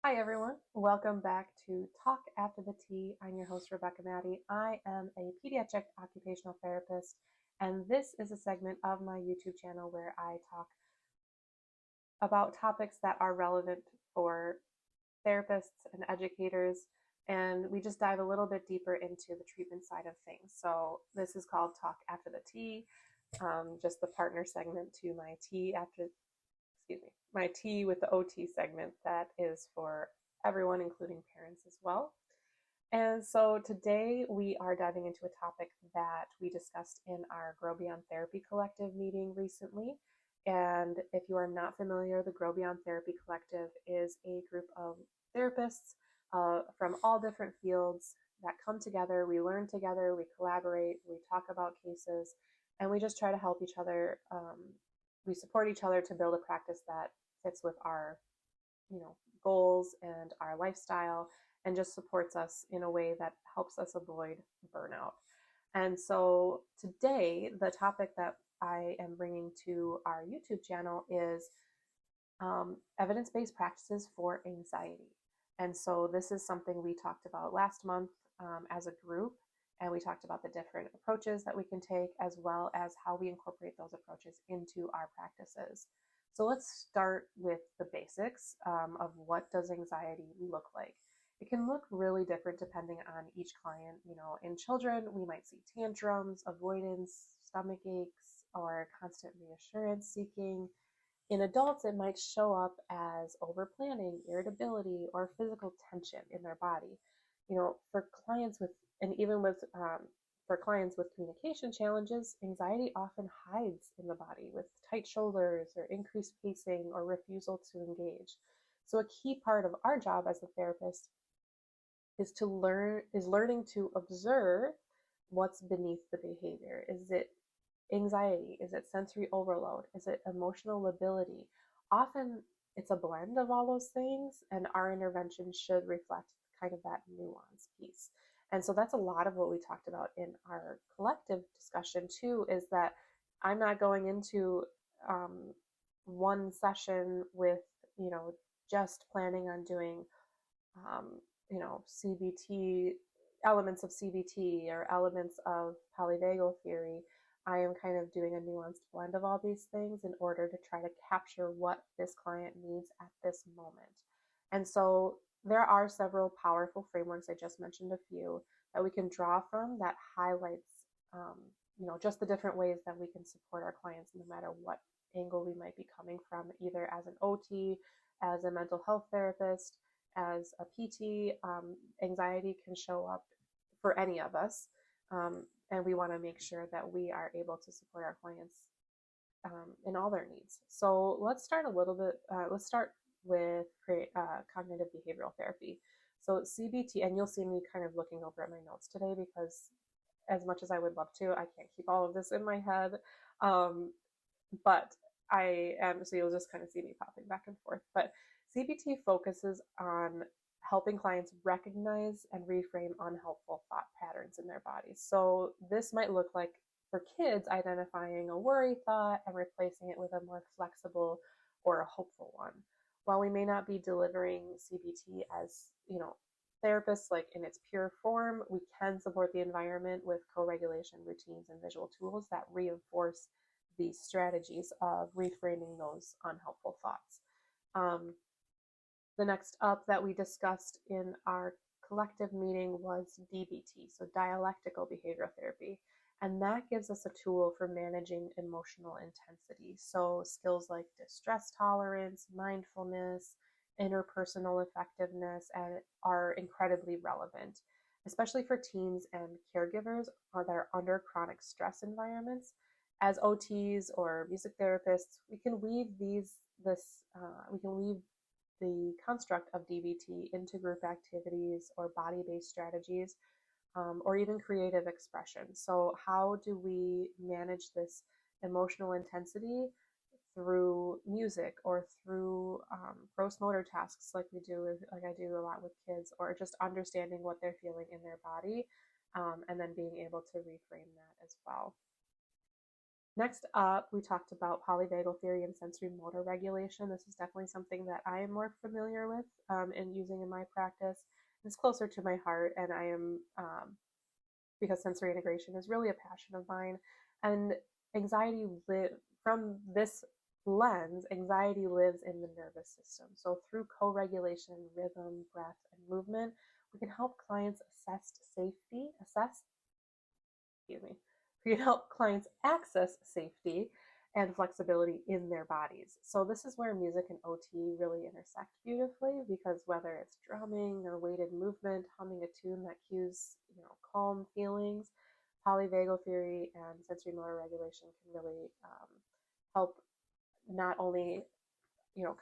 Hi everyone, welcome back to Talk After the Tea. I'm your host Rebecca Maddie. I am a pediatric occupational therapist, and this is a segment of my YouTube channel where I talk about topics that are relevant for therapists and educators, and we just dive a little bit deeper into the treatment side of things. So this is called Talk After the Tea, just the partner segment to my tea after my tea with the OT segment that is for everyone, including parents as well. And so today we are diving into a topic that we discussed in our Grow Beyond Therapy Collective meeting recently. And if you are not familiar, the Grow Beyond Therapy Collective is a group of therapists from all different fields that come together. We learn together, we collaborate, we talk about cases, and we just try to help each other. We support each other to build a practice that fits with our, goals and our lifestyle, and just supports us in a way that helps us avoid burnout. And so today, the topic that I am bringing to our YouTube channel is evidence-based practices for anxiety. And so this is something we talked about last month as a group, and we talked about the different approaches that we can take, as well as how we incorporate those approaches into our practices. So let's start with the basics of what does anxiety look like. It can look really different depending on each client. In children, we might see tantrums, avoidance, stomach aches, or constant reassurance seeking. In adults, it might show up as overplanning, irritability, or physical tension in their body. For clients with, and even with, for clients with communication challenges, anxiety often hides in the body with tight shoulders or increased pacing or refusal to engage. So a key part of our job as a therapist is learning to observe what's beneath the behavior. Is it anxiety? Is it sensory overload? Is it emotional lability? Often it's a blend of all those things, and our intervention should reflect kind of that nuance piece. And so that's a lot of what we talked about in our collective discussion too, is that I'm not going into one session with, just planning on doing, CBT, elements of CBT or elements of polyvagal theory. I am kind of doing a nuanced blend of all these things in order to try to capture what this client needs at this moment. And so there are several powerful frameworks. I just mentioned a few that we can draw from that highlights, just the different ways that we can support our clients no matter what angle we might be coming from, either as an OT, as a mental health therapist, as a PT. Anxiety can show up for any of us. And we want to make sure that we are able to support our clients in all their needs. So let's start with cognitive behavioral therapy. So CBT, and you'll see me kind of looking over at my notes today because as much as I would love to, I can't keep all of this in my head. But I am, so you'll just kind of see me popping back and forth. But CBT focuses on helping clients recognize and reframe unhelpful thought patterns in their bodies. So this might look like, for kids, identifying a worry thought and replacing it with a more flexible or a hopeful one. While we may not be delivering CBT as, therapists, like in its pure form, we can support the environment with co-regulation routines and visual tools that reinforce these strategies of reframing those unhelpful thoughts. The next up that we discussed in our collective meeting was DBT, so dialectical behavioral therapy. And that gives us a tool for managing emotional intensity. So skills like distress tolerance, mindfulness, interpersonal effectiveness are incredibly relevant, especially for teens and caregivers that are under chronic stress environments. As OTs or music therapists, we can weave the construct of DBT into group activities or body-based strategies, or even creative expression. So how do we manage this emotional intensity through music or through gross motor tasks like I do a lot with kids, or just understanding what they're feeling in their body, and then being able to reframe that as well. Next up, we talked about polyvagal theory and sensorimotor regulation. This is definitely something that I am more familiar with and using in my practice. It's closer to my heart, and I am because sensory integration is really a passion of mine. And anxiety from this lens, anxiety lives in the nervous system. So through co-regulation, rhythm, breath, and movement, we can help clients we can help clients access safety and flexibility in their bodies. So this is where music and OT really intersect beautifully, because whether it's drumming or weighted movement, humming a tune that cues, calm feelings, polyvagal theory and sensory motor regulation can really help not only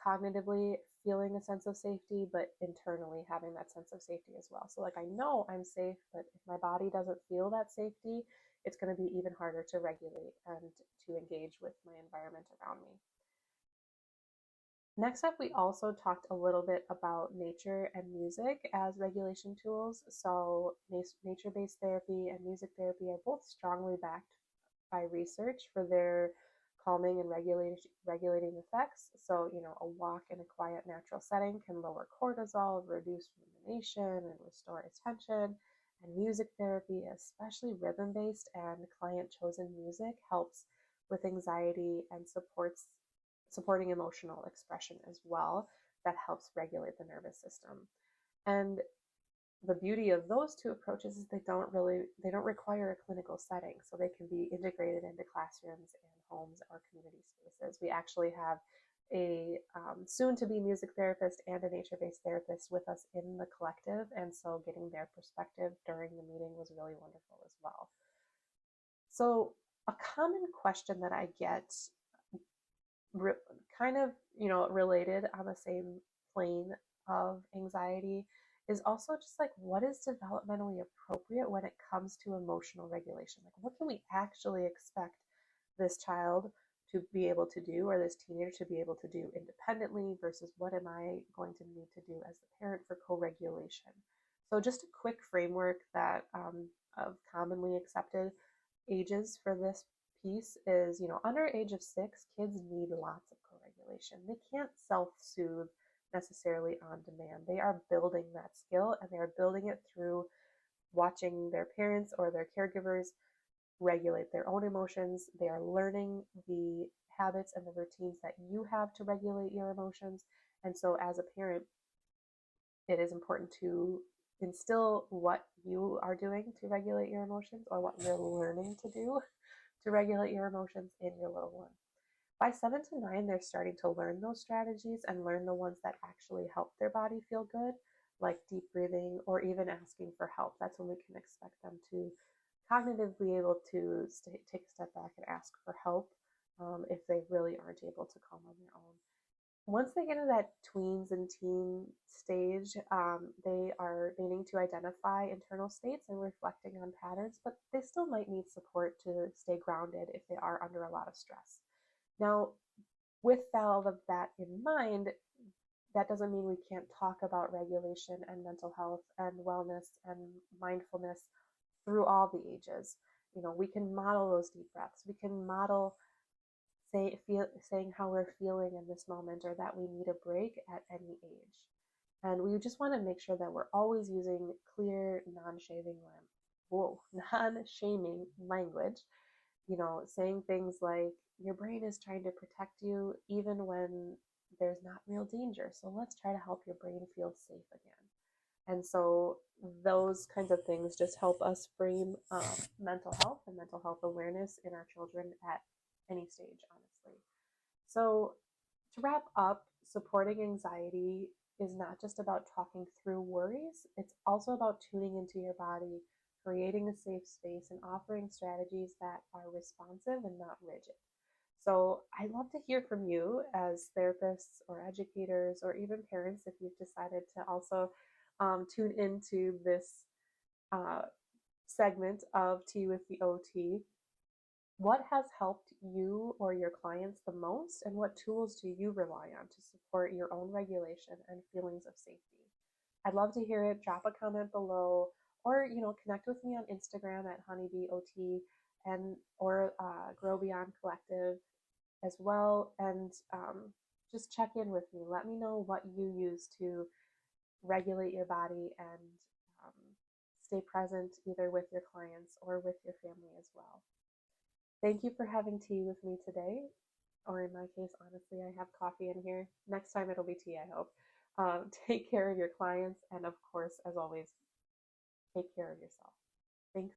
cognitively feeling a sense of safety, but internally having that sense of safety as well. So like I know I'm safe, but if my body doesn't feel that safety, it's going to be even harder to regulate and to engage with my environment around me. Next up, we also talked a little bit about nature and music as regulation tools. So nature-based therapy and music therapy are both strongly backed by research for their calming and regulating effects. So, a walk in a quiet, natural setting can lower cortisol, reduce rumination, and restore attention. And music therapy, especially rhythm-based and client-chosen music, helps with anxiety and supporting emotional expression as well. That helps regulate the nervous system. And the beauty of those two approaches is they don't require a clinical setting, so they can be integrated into classrooms and homes or community spaces. We actually have a soon-to-be music therapist and a nature-based therapist with us in the collective, and so getting their perspective during the meeting was really wonderful as well. So a common question that I get kind of, related on the same plane of anxiety is also just like, what is developmentally appropriate when it comes to emotional regulation? Like, what can we actually expect this child to be able to do, or this teenager to be able to do independently, versus what am I going to need to do as the parent for co-regulation? So just a quick framework that of commonly accepted ages for this piece is, under age of 6, kids need lots of co-regulation. They can't self-soothe necessarily on demand. They are building that skill, and they are building it through watching their parents or their caregivers regulate their own emotions. They are learning the habits and the routines that you have to regulate your emotions. And so as a parent, it is important to instill what you are doing to regulate your emotions, or what you're learning to do to regulate your emotions in your little one. By 7 to 9, they're starting to learn those strategies and learn the ones that actually help their body feel good, like deep breathing or even asking for help. That's when we can expect them to cognitively able to take a step back and ask for help if they really aren't able to calm on their own. Once they get into that tweens and teen stage, they are beginning to identify internal states and reflecting on patterns, but they still might need support to stay grounded if they are under a lot of stress. Now, with all of that in mind, that doesn't mean we can't talk about regulation and mental health and wellness and mindfulness through all the ages. We can model those deep breaths. We can model saying how we're feeling in this moment, or that we need a break at any age. And we just want to make sure that we're always using clear, non-shaming language, saying things like, your brain is trying to protect you even when there's not real danger. So let's try to help your brain feel safe again. And so those kinds of things just help us frame mental health and mental health awareness in our children at any stage, honestly. So to wrap up, supporting anxiety is not just about talking through worries. It's also about tuning into your body, creating a safe space, and offering strategies that are responsive and not rigid. So I'd love to hear from you as therapists or educators, or even parents, if you've decided to also tune into this segment of Tea with the OT. What has helped you or your clients the most, and what tools do you rely on to support your own regulation and feelings of safety? I'd love to hear it. Drop a comment below, or connect with me on Instagram at honeybeeot. and or Grow Beyond Collective as well. And just check in with me. Let me know what you use to regulate your body and um, stay present either with your clients or with your family as well. Thank you for having tea with me today. Or in my case, honestly, I have coffee in here. Next time it'll be tea, I hope. Take care of your clients. And of course, as always, take care of yourself.